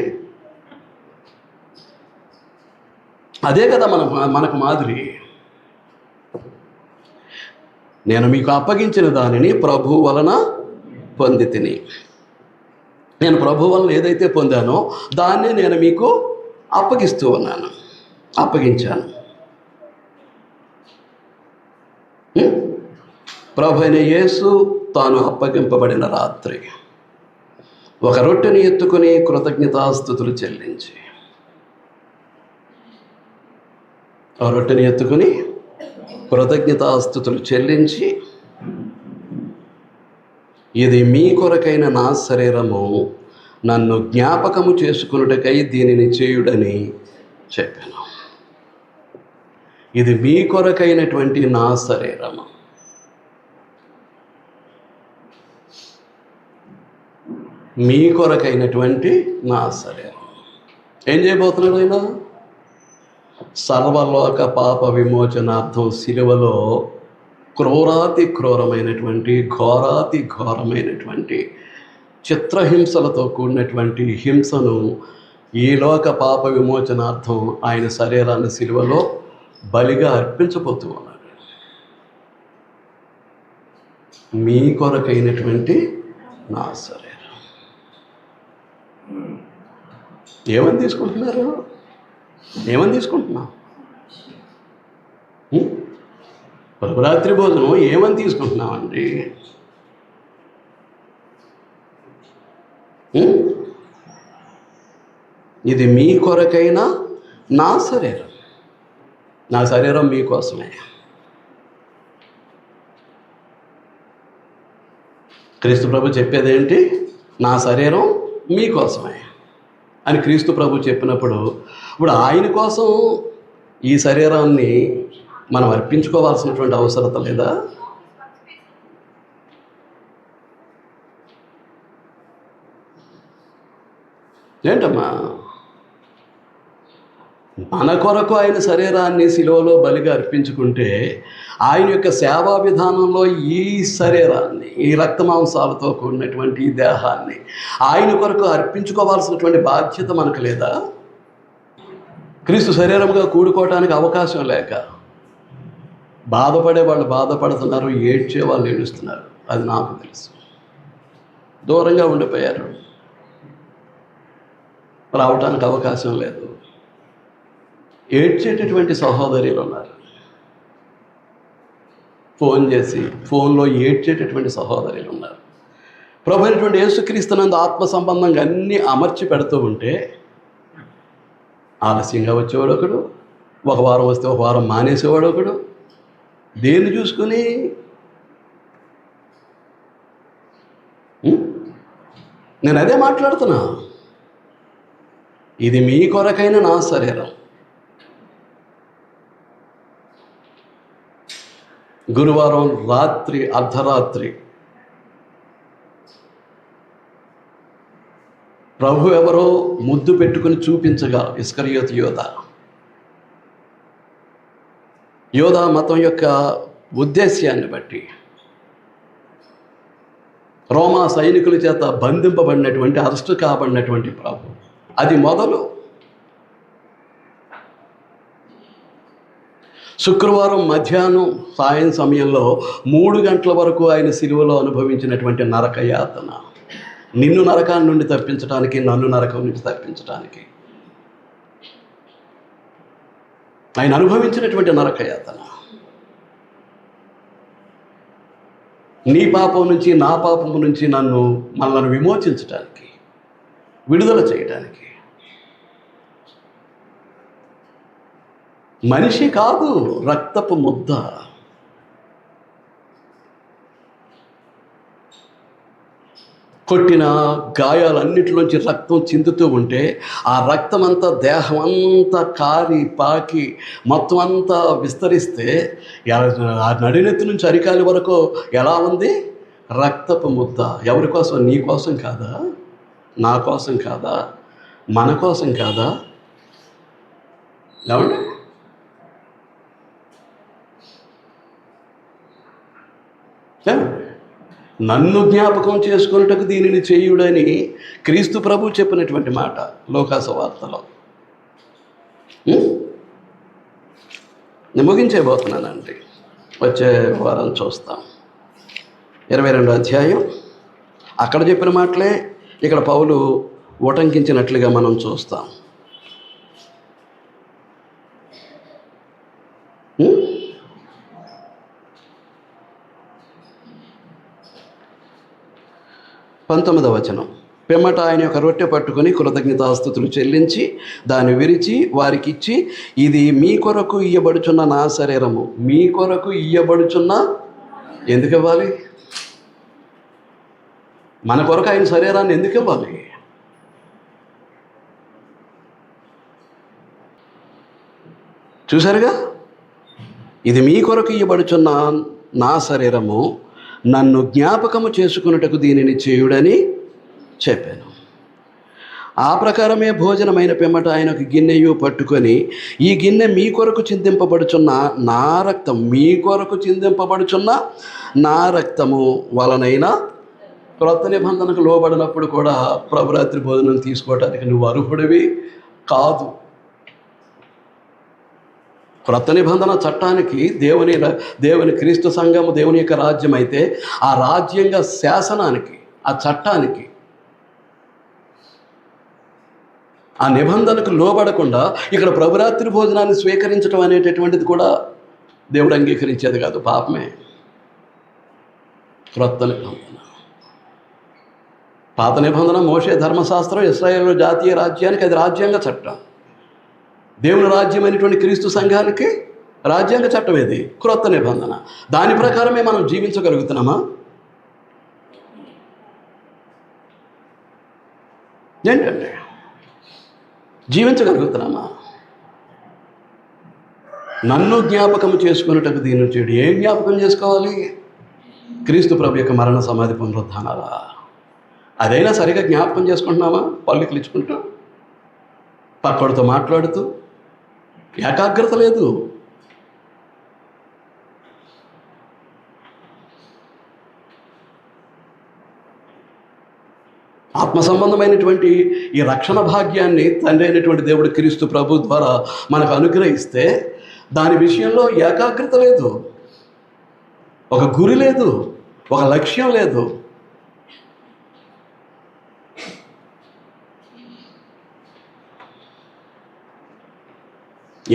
అదే కదా మనకు మాదిరి. నేను మీకు అప్పగించిన దానిని ప్రభు వలన పొందితిని. నేను ప్రభు వలన ఏదైతే పొందానో దాన్ని నేను మీకు అప్పగిస్తూ ఉన్నాను, అప్పగించాను. ప్రభు అయిన యేసు తాను అప్పగింపబడిన రాత్రి ఒక రొట్టెని ఎత్తుకుని కృతజ్ఞతాస్తుతులు చెల్లించి, ఆ రొట్టెని ఎత్తుకుని కృతజ్ఞతాస్తుతులు చెల్లించి, ఇది మీ కొరకైన నా శరీరము, నన్ను జ్ఞాపకము చేసుకున్నటకై దీనిని చేయుడని చెప్పాను. ఇది మీ కొరకైనటువంటి నా శరీరము. మీ కొరకైనటువంటి నా శరీరం. ఏం చేయబోతున్నాడు ఆయన? సర్వలోక పాప విమోచనార్థం శిలువలో క్రూరాతి క్రూరమైనటువంటి, ఘోరాతి ఘోరమైనటువంటి, చిత్రహింసలతో కూడినటువంటి హింసను ఈ లోక పాప విమోచనార్థం ఆయన శరీరాన్ని శిలువలో బలిగా అర్పించబోతూ ఉన్నాడు. మీ కొరకైనటువంటి నా శరీరం. ఏమని తీసుకుంటున్నారు? ఏమని తీసుకుంటున్నాం? ప్రభురాత్రి భోజనం ఏమని తీసుకుంటున్నామండి? ఇది మీ కొరకైన నా శరీరం. నా శరీరం మీకోసమే. క్రీస్తు ప్రభు చెప్పేదేంటి? నా శరీరం మీకోసమే అని క్రీస్తు ప్రభు చెప్పినప్పుడు, ఇప్పుడు ఆయన కోసం ఈ శరీరాన్ని మనం అర్పించుకోవాల్సినటువంటి అవసరత లేదా? ఏంటమ్మా? మన కొరకు ఆయన శరీరాన్ని శిలువలో బలిగా అర్పించుకుంటే, ఆయన యొక్క సేవా విధానంలో ఈ శరీరాన్ని, ఈ రక్తమాంసాలతో కూడినటువంటి ఈ దేహాన్ని ఆయన కొరకు అర్పించుకోవాల్సినటువంటి బాధ్యత మనకు లేదా? క్రీస్తు శరీరంగా కూడుకోవటానికి అవకాశం లేక బాధపడే వాళ్ళు బాధపడుతున్నారు, ఏడ్చే వాళ్ళు ఏడుస్తున్నారు. అది నాకు తెలుసు. దూరంగా ఉండిపోయారు, రావటానికి అవకాశం లేదు. ఏడ్చేటటువంటి సహోదరులు ఉన్నారు. ఫోన్ చేసి ఫోన్లో ఏడ్చేటటువంటి సహోదరులు ఉన్నారు. ప్రభు అయినటువంటి యేసుక్రీస్తునందు ఆత్మ సంబంధంగా అన్నీ అమర్చి పెడుతూ ఉంటే, ఆలస్యంగా వచ్చేవాడు ఒకడు, ఒక వారం వస్తే ఒక వారం మానేసేవాడు ఒకడు. దేన్ని చూసుకుని? నేను అదే మాట్లాడుతున్నా. ఇది మీ కొరకైన నా శరీరం. గురువారం రాత్రి అర్ధరాత్రి ప్రభు ఎవరో ముద్దు పెట్టుకుని చూపించగా ఇస్కరియోతు యోధా మతం యొక్క ఉద్దేశ్యాన్ని బట్టి రోమా సైనికుల చేత బంధింపబడినటువంటి, అరెస్టు కాబడినటువంటి ప్రభు. అది మొదలు. శుక్రవారం మధ్యాహ్నం సాయం సమయంలో 3 గంటల వరకు ఆయన సిలువలో అనుభవించినటువంటి నరకయాతన, నిన్ను నరకాన్ని నుండి తప్పించడానికి, నన్ను నరకం నుంచి తప్పించడానికి. ఆయన అనుభవించినటువంటి నరకయాతన, నీ పాపం నుంచి నా పాపము నుంచి మనల్ని విమోచించడానికి, విడుదల చేయడానికి. మనిషి కాదు, రక్తపు ముద్ద. కొట్టిన గాయాలన్నిటిలోంచి రక్తం చిందుతూ ఉంటే ఆ రక్తం అంతా దేహం అంతా కారి పాకి మొత్తం అంతా విస్తరిస్తే ఆ నడినెత్తి నుంచి అరికాలి వరకు ఎలా ఉంది? రక్తపు ముద్ద. ఎవరి కోసం? నీ కోసం కాదా? నా కోసం కాదా? మన కోసం కాదా? ఏమండి? నన్ను జ్ఞాపకం చేసుకున్నట్టుకు దీనిని చేయుడని క్రీస్తు ప్రభు చెప్పినటువంటి మాట లోకాసు వార్తలో. నేను ముగించేయబోతున్నానండి. వచ్చే వారం చూస్తాం. 22వ అధ్యాయం అక్కడ చెప్పిన మాటలే ఇక్కడ పౌలు ఉటంకించినట్లుగా మనం చూస్తాం. పంతొమ్మిదవ వచనం. పిమ్మట ఆయన యొక్క రొట్టె పట్టుకొని కృతజ్ఞతాస్తుతులు చెల్లించి దాన్ని విరిచి వారికి ఇచ్చి, ఇది మీ కొరకు ఇయ్యబడుచున్న నా శరీరము. మీ కొరకు ఇయ్యబడుచున్న, ఎందుకు ఇవ్వాలి? మన కొరకు ఆయన శరీరాన్ని ఎందుకు ఇవ్వాలి? చూసారుగా, ఇది మీ కొరకు ఇయ్యబడుచున్న నా శరీరము, నన్ను జ్ఞాపకము చేసుకున్నట్టుకు దీనిని చేయుడని చెప్పాను. ఆ ప్రకారమే భోజనమైన పిమ్మట ఆయన ఒక గిన్నెయు పట్టుకొని, ఈ గిన్నె మీ కొరకు చిందింపబడుచున్న నా రక్తం, మీ కొరకు చిందింపబడుచున్న నా రక్తము వలనైనా. క్రొత్త నిబంధనకు లోబడినప్పుడు కూడా ప్రభురాత్రి భోజనం తీసుకోవడానికి నువ్వు అర్హుడివి కాదు. క్రొత్త నిబంధన చట్టానికి దేవుని క్రీస్తు సంఘము దేవుని యొక్క రాజ్యం అయితే, ఆ రాజ్యంగా శాసనానికి, ఆ చట్టానికి, ఆ నిబంధనకు లోబడకుండా ఇక్కడ ప్రభురాత్రి భోజనాన్ని స్వీకరించడం అనేటటువంటిది కూడా దేవుడు అంగీకరించేది కాదు, పాపమే. క్రొత్త నిబంధన, పాత నిబంధన మోషే ధర్మశాస్త్రం, ఇశ్రాయేలు జాతీయ రాజ్యానికి అది రాజ్యాంగ చట్టం. దేవుని రాజ్యమైనటువంటి క్రీస్తు సంఘానికి రాజ్యాంగ చట్టం ఏది? క్రొత్త నిబంధన. దాని ప్రకారమే మనం జీవించగలుగుతున్నామా? ఏంటంటే జీవించగలుగుతున్నామా? నన్ను జ్ఞాపకం చేసుకున్నట్టుకు దీని చెడు. ఏం జ్ఞాపకం చేసుకోవాలి? క్రీస్తు ప్రభు యొక్క మరణ సమాధి పునరుద్ధానాలా? అదైనా సరిగా జ్ఞాపకం చేసుకుంటున్నామా? పళ్ళుకి ఇచ్చుకుంటూ, పక్కడితో మాట్లాడుతూ, ఏకాగ్రత లేదు. ఆత్మ సంబంధమైనటువంటి ఈ రక్షణ భాగ్యాన్ని తండ్రి అయినటువంటి దేవుడు క్రీస్తు ప్రభు ద్వారా మనకు అనుగ్రహిస్తే దాని విషయంలో ఏకాగ్రత లేదు, ఒక గురి లేదు, ఒక లక్ష్యం లేదు.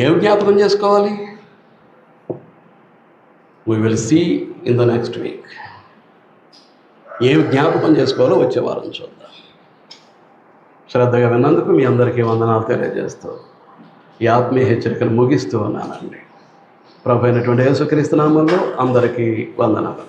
ఏం జ్ఞాపకం చేసుకోవాలి? we will see in the next week. ఏం జ్ఞాపకం చేసుకోవాలో వచ్చే వారం చూద్దాం. శ్రద్ధగా విన్నందుకు మీ అందరికీ వందనాలు తెలియజేస్తూ ఈ ఆత్మీయ హెచ్చరికలు ముగిస్తూ ఉన్నానండి. ప్రభు అయినటువంటి యేసుక్రీస్తు నామములో అందరికీ వందనాలు.